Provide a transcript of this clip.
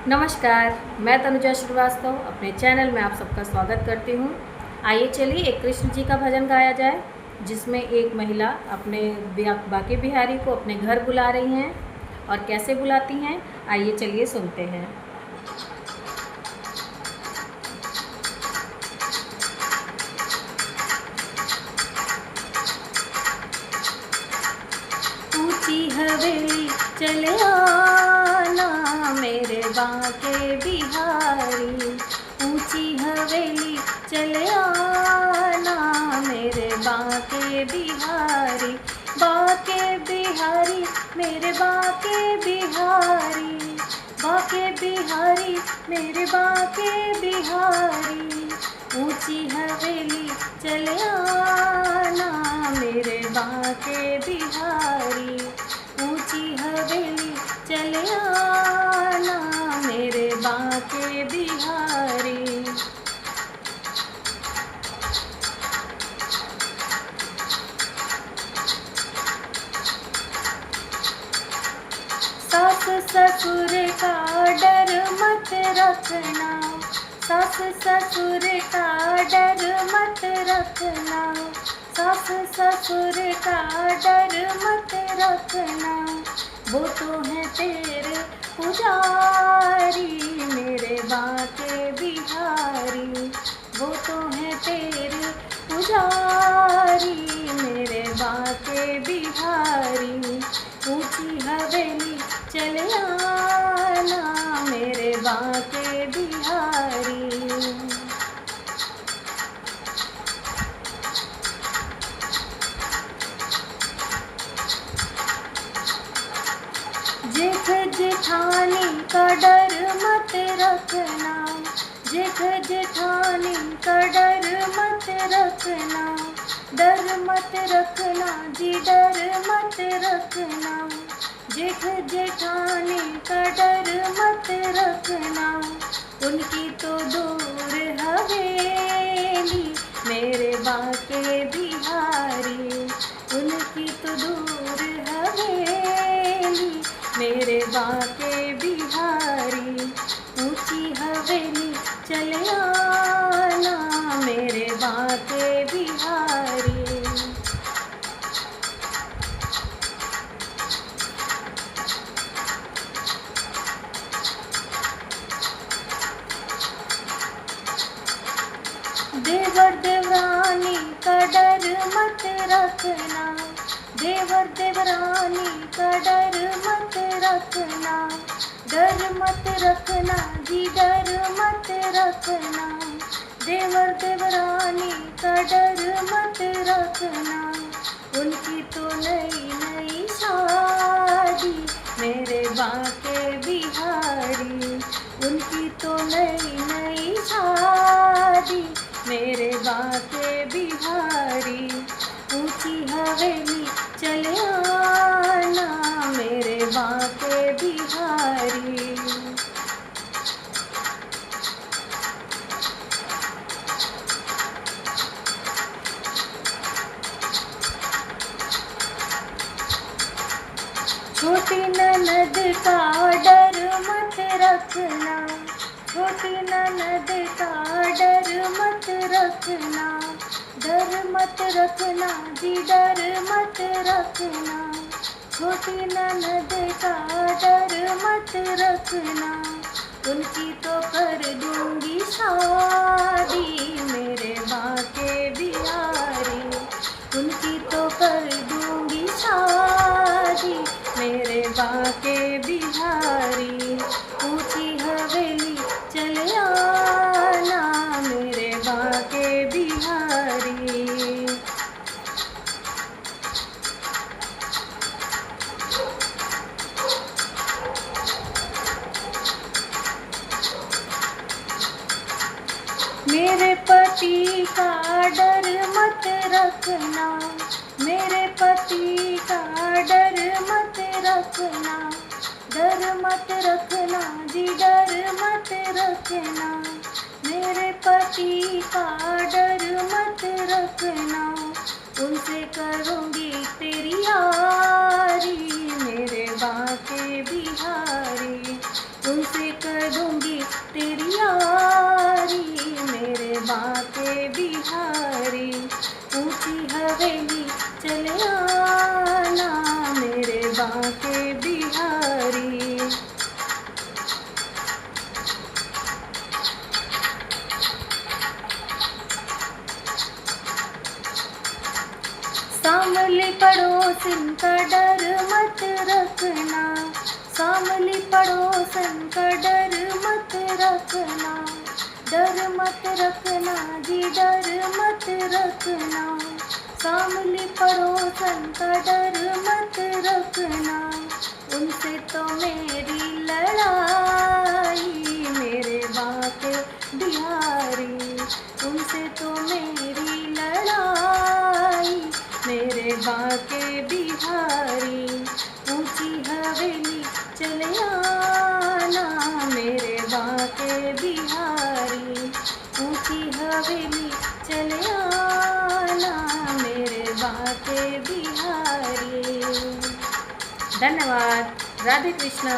नमस्कार, मैं तनुजा श्रीवास्तव अपने चैनल में आप सबका स्वागत करती हूँ। आइए चलिए एक कृष्ण जी का भजन गाया जाए, जिसमें एक महिला अपने बाके बिहारी को अपने घर बुला रही हैं और कैसे बुलाती हैं, आइए चलिए सुनते हैं। ऊंची हवेली चले आना मेरे बाके बिहारी, ऊंची हवेली चले आना मेरे बाके बिहारी, बाके बिहारी मेरे बाके बिहारी, बाके बिहारी मेरे बाके बिहारी, ऊंची हवेली चले आना मेरे बाके बिहारी, ऊंची हवेली चले आना मेरे बाके बिहारी। सास ससुर का डर मत रखना, सास ससुर का डर मत रखना, सास ससुर का डर मत रखना, वो तो है तेरे पुजारी मेरे बाके बिहारी, वो तो है तेरे पुजारी मेरे बाके बिहारी, ऊंची हवेली चले आना मेरे बाके बिहारी। जेठ जेठानी का डर मत रखना, जेठ जेठानी का डर मत रखना, डर मत रखना जी डर मत रखना, जेठ जेठानी का डर मत रखना, उनकी तो दूर हवेली मेरे बाके बिहारी, उनकी तो दूर हवेली मेरे बाके बिहारी, ऊंची हवेली चले आना मेरे बाके बिहारी। देवर देवरानी का डर मत रखना, देवर देवरानी का डर मत रखना, डर मत रखना जी डर मत रखना, देवर देवरानी का डर मत रखना, उनकी तो नई नई शादी मेरे बाके बिहारी, उनकी तो नई नई शादी मेरे बाके बिहारी, ऊंची हवेली चले आना मेरे बाके बिहारी। छोटी ननद का डर मत रखना, छोटी ननद का डर मत रखना, डर मत रखना जी डर मत रखना, छोटी ननद का डर मत रखना, उनकी तो कर दूंगी शादी मेरे बाके बिहारी, उनकी तो कर दूंगी शादी मेरे बाके बिहारी, ऊंची हवेली चले आना मेरे बाके बिहारी। मेरे पति का डर मत रखना, मेरे पति का डर मत रखना, डर मत रखना जी डर मत रखना, मेरे पति का डर मत रखना, उनसे करूँगी तेरी यारी मेरे बाके बिहारी, उनसे कर दूंगी तेरी यारी, मेरे बाके बिहारी। ऊंची हवेली चले आना, मेरे बाके बिहारी। सामली पड़ोसन का डर मत रखना, सामली पड़ोसन का डर मत रखना, डर मत रखना जी, डर मत रखना। सामली पड़ोसन का डर मत रखना, उनसे तो मेरी लड़ाई, मेरे बाके बिहारी। उनसे तो मेरी लड़ाई, मेरे बाके बिहारी। ऊंची हवेली चले आना, मेरे बाके बिहारी। ऊंची हवेली चले आना, मेरे बाके बिहारी। धन्यवाद। राधे कृष्णा।